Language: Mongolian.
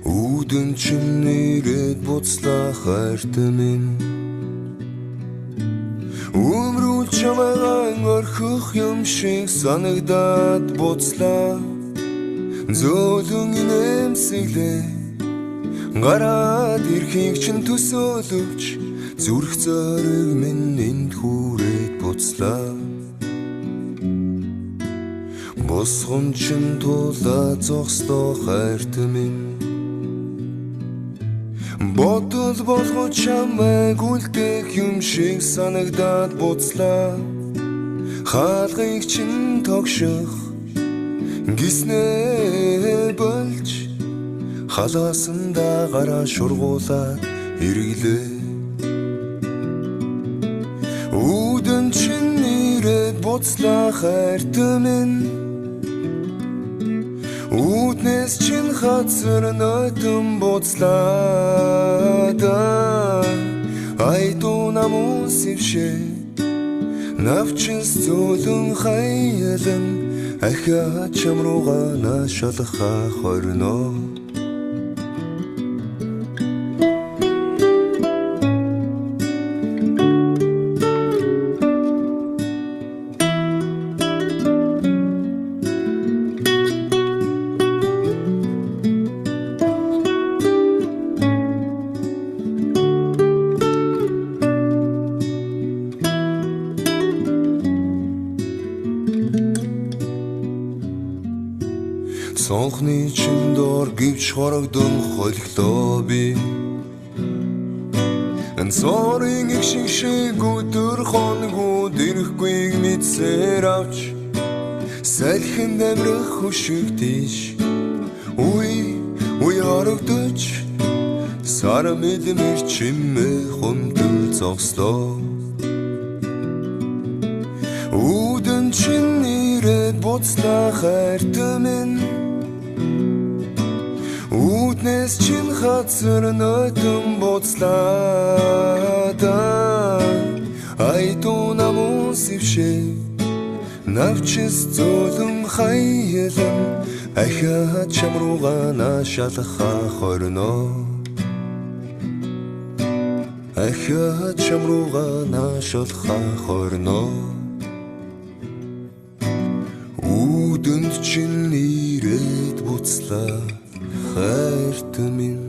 Үүдэн чин нэрэд буцлаа хайртай минь Өмрүүл чамайгаан орхих юм шиг санагдаад буцлаа Зөөлөн инээмсэглээ гараад ирхийг чин төсөөлөвч зүрх зориг минь энд хүрээд буцлаа Босгон чин тулаа зогслоо хайртай минь Бодол болгож чамайг үлдэх юм шиг санагдаад буцлаа Хаалгыг чин тогших гиснээ болж Халаасандаа гараа шургуулаад ирэглээ Үүдэн чин ирээд буцлаа хайртай минь Үүднээс чин хацар нойтон буцлаа Айдуу намун сившээ Навчис зөөлөн хаялан Ахиа чам руугаа наашалхаа хорно Сонхны чин доор гівч хорогдон холихлоо би Ансорын их шиг өдөр хоногуд ирэхгүйг мэдсээр авч Салхинд амрах хөшиг тийш Уй орогдож Сара мэдмэр чимээ хонтол зогслоо Үүдэн чин ирээд буцлаа хайртай минь Үүднээс чин хацар нойтон буцлаа Айдуу намун сившээ Навчис зөөлөн хаялан Ахиа чам руугаа наашалхаа хорно Ахиа чам руугаа наашалхаа хорно Үүдэн чин ирээд буцлаа хайртай минь